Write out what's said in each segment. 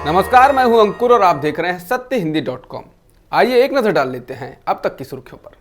नमस्कार, मैं हूं अंकुर और आप देख रहे हैं सत्यहिंदी.com। आइए एक नजर डाल लेते हैं अब तक की सुर्खियों पर।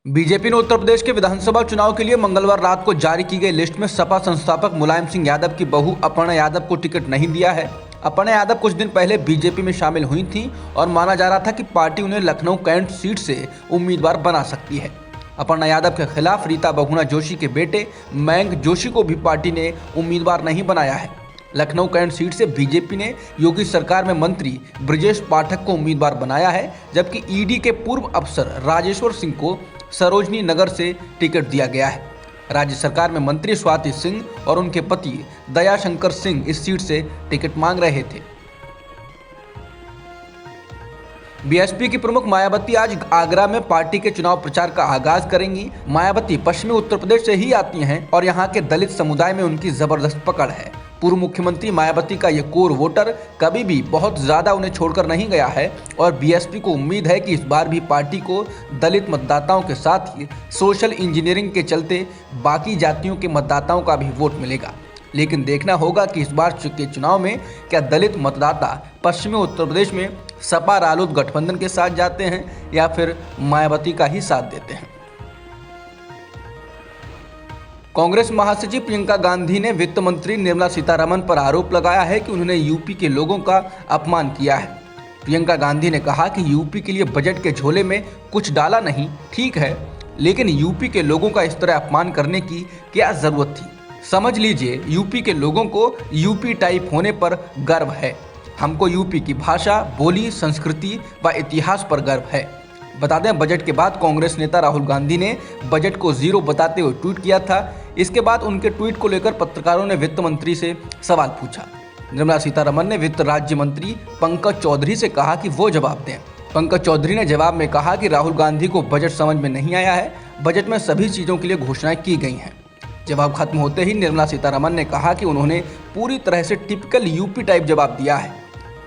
बीजेपी ने उत्तर प्रदेश के विधानसभा चुनाव के लिए मंगलवार रात को जारी की गई लिस्ट में सपा संस्थापक मुलायम सिंह यादव की बहू अपर्णा यादव को टिकट नहीं दिया है। अपर्णा यादव कुछ दिन पहले बीजेपी में शामिल हुई थी और माना जा रहा था कि पार्टी उन्हें लखनऊ कैंट सीट से उम्मीदवार बना सकती है। अपर्णा यादव के खिलाफ रीता बहुगुणा जोशी के बेटे मयंक जोशी को भी पार्टी ने उम्मीदवार नहीं बनाया है। लखनऊ कैंट सीट से बीजेपी ने योगी सरकार में मंत्री ब्रजेश पाठक को उम्मीदवार बनाया है, जबकि ईडी के पूर्व अफसर राजेश्वर सिंह को सरोजनी नगर से टिकट दिया गया है। राज्य सरकार में मंत्री स्वाति सिंह और उनके पति दयाशंकर सिंह इस सीट से टिकट मांग रहे थे। बीएसपी की प्रमुख मायावती आज आगरा में पार्टी के चुनाव प्रचार का आगाज करेंगी। मायावती पश्चिमी उत्तर प्रदेश से ही आती हैं और यहाँ के दलित समुदाय में उनकी जबरदस्त पकड़ है। पूर्व मुख्यमंत्री मायावती का ये कोर वोटर कभी भी बहुत ज्यादा उन्हें छोड़कर नहीं गया है और बीएसपी को उम्मीद है कि इस बार भी पार्टी को दलित मतदाताओं के साथ ही सोशल इंजीनियरिंग के चलते बाकी जातियों के मतदाताओं का भी वोट मिलेगा। लेकिन देखना होगा कि इस बार के चुनाव में क्या दलित मतदाता पश्चिमी उत्तर प्रदेश में सपा रालोद गठबंधन के साथ जाते हैं या फिर मायावती का ही साथ देते हैं। कांग्रेस महासचिव प्रियंका गांधी ने वित्त मंत्री निर्मला सीतारमण पर आरोप लगाया है कि उन्होंने यूपी के लोगों का अपमान किया है। प्रियंका गांधी ने कहा कि यूपी के लिए बजट के झोले में कुछ डाला नहीं, ठीक है, लेकिन यूपी के लोगों का इस तरह अपमान करने की क्या जरूरत थी। समझ लीजिए, यूपी के लोगों को यूपी टाइप होने पर गर्व है। हमको यूपी की भाषा, बोली, संस्कृति व इतिहास पर गर्व है। बता दें, बजट के बाद कांग्रेस नेता राहुल गांधी ने बजट को जीरो बताते हुए ट्वीट किया था। इसके बाद उनके ट्वीट को लेकर पत्रकारों ने वित्त मंत्री से सवाल पूछा। निर्मला सीतारमण ने वित्त राज्य मंत्री पंकज चौधरी से कहा कि वो जवाब दें। पंकज चौधरी ने जवाब में कहा कि राहुल गांधी को बजट समझ में नहीं आया है, बजट में सभी चीज़ों के लिए घोषणाएं की गई हैं। जवाब खत्म होते ही निर्मला सीतारमण ने कहा कि उन्होंने पूरी तरह से टिपिकल यूपी टाइप जवाब दिया है।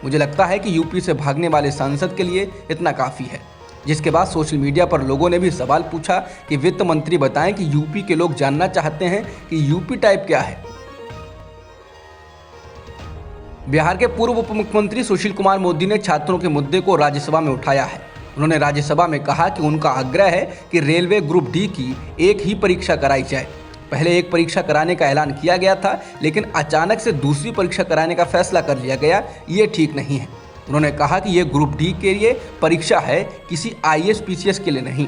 मुझे लगता है कि यूपी से भागने वाले सांसद के लिए इतना काफ़ी है। जिसके बाद सोशल मीडिया पर लोगों ने भी सवाल पूछा कि वित्त मंत्री बताएं कि यूपी के लोग जानना चाहते हैं कि यूपी टाइप क्या है। बिहार के पूर्व उप मुख्यमंत्री सुशील कुमार मोदी ने छात्रों के मुद्दे को राज्यसभा में उठाया है। उन्होंने राज्यसभा में कहा कि उनका आग्रह है कि रेलवे ग्रुप डी की एक ही परीक्षा कराई जाए। पहले एक परीक्षा कराने का ऐलान किया गया था, लेकिन अचानक से दूसरी परीक्षा कराने का फैसला कर लिया गया। ये ठीक नहीं है। उन्होंने कहा कि ये ग्रुप डी के लिए परीक्षा है, किसी आईएएस पीसीएस के लिए नहीं।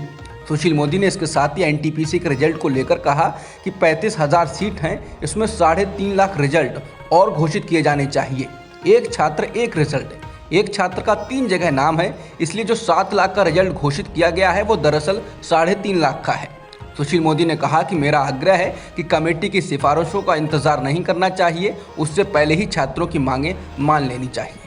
सुशील मोदी ने इसके साथ ही एनटीपीसी के रिजल्ट को लेकर कहा कि 35,000 सीट हैं, इसमें 3.5 लाख रिजल्ट और घोषित किए जाने चाहिए। एक छात्र एक रिजल्ट, एक छात्र का 3 जगह नाम है, इसलिए जो 7 लाख का रिजल्ट घोषित किया गया है वो दरअसल 3.5 लाख का है। सुशील मोदी ने कहा कि मेरा आग्रह है कि कमेटी की सिफारिशों का इंतजार नहीं करना चाहिए, उससे पहले ही छात्रों की मांगें मान लेनी चाहिए।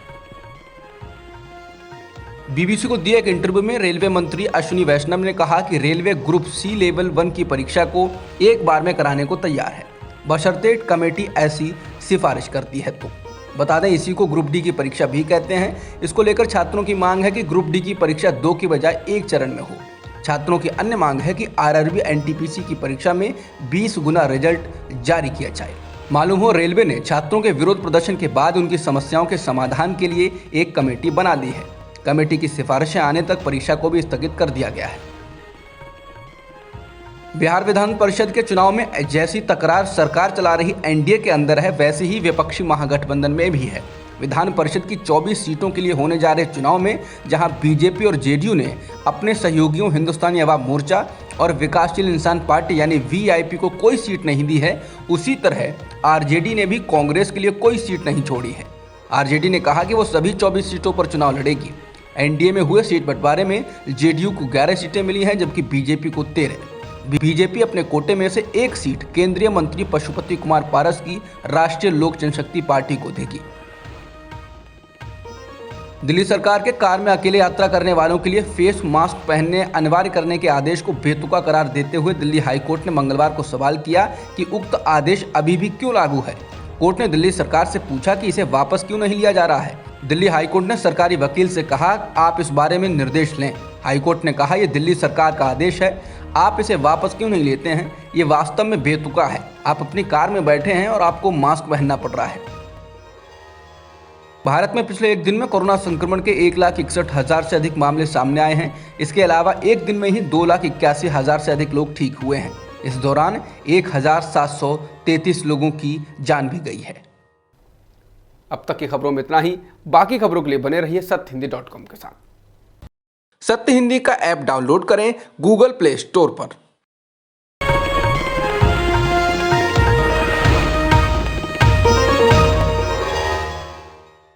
बीबीसी को दिए एक इंटरव्यू में रेलवे मंत्री अश्विनी वैष्णव ने कहा कि रेलवे ग्रुप सी लेवल 1 की परीक्षा को एक बार में कराने को तैयार है, बशर्ते कमेटी ऐसी सिफारिश करती है तो। बता दें, इसी को ग्रुप डी की परीक्षा भी कहते हैं। इसको लेकर छात्रों की मांग है कि ग्रुप डी की परीक्षा 2 की बजाय 1 चरण में हो। छात्रों की अन्य मांग है कि आरआरबी एनटीपीसी की परीक्षा में 20 गुना रिजल्ट जारी किया जाए। मालूम हो, रेलवे ने छात्रों के विरोध प्रदर्शन के बाद उनकी समस्याओं के समाधान के लिए एक कमेटी बना दी है। कमेटी की सिफारिशें आने तक परीक्षा को भी स्थगित कर दिया गया है। बिहार विधान परिषद के चुनाव में जैसी तकरार सरकार चला रही एनडीए के अंदर है, वैसे ही विपक्षी महागठबंधन में भी है। विधान परिषद की 24 सीटों के लिए होने जा रहे चुनाव में जहां बीजेपी और जेडीयू ने अपने सहयोगियों हिंदुस्तानी अवाम मोर्चा और विकासशील इंसान पार्टी यानी वीआईपी को कोई सीट नहीं दी है, उसी तरह आरजेडी ने भी कांग्रेस के लिए कोई सीट नहीं छोड़ी है। आरजेडी ने कहा कि वो सभी 24 सीटों पर चुनाव लड़ेगी। एनडीए में हुए सीट बंटवारे में जेडीयू को 11 सीटें मिली हैं, जबकि बीजेपी को 13। बीजेपी अपने कोटे में से 1 सीट केंद्रीय मंत्री पशुपति कुमार पारस की राष्ट्रीय लोक जनशक्ति पार्टी को देगी। दिल्ली सरकार के कार में अकेले यात्रा करने वालों के लिए फेस मास्क पहनने अनिवार्य करने के आदेश को बेतुका करार देते हुए दिल्ली हाईकोर्ट ने मंगलवार को सवाल किया कि उक्त आदेश अभी भी क्यों लागू है। कोर्ट ने दिल्ली सरकार से पूछा कि इसे वापस क्यों नहीं लिया जा रहा है। दिल्ली हाईकोर्ट ने सरकारी वकील से कहा, आप इस बारे में निर्देश लें। हाईकोर्ट ने कहा, यह दिल्ली सरकार का आदेश है, आप इसे वापस क्यों नहीं लेते हैं। ये वास्तव में बेतुका है। आप अपनी कार में बैठे हैं और आपको मास्क पहनना पड़ रहा है। भारत में पिछले एक दिन में कोरोना संक्रमण के 1,61,000 से अधिक मामले सामने आए हैं। इसके अलावा एक दिन में ही 2,81,000 से अधिक लोग ठीक हुए हैं। इस दौरान 1,733 लोगों की जान भी गई है। अब तक की खबरों में इतना ही। बाकी खबरों के लिए बने रहिए सत्यहिंदी.com के साथ। सत्य हिंदी का ऐप डाउनलोड करें गूगल प्ले स्टोर पर।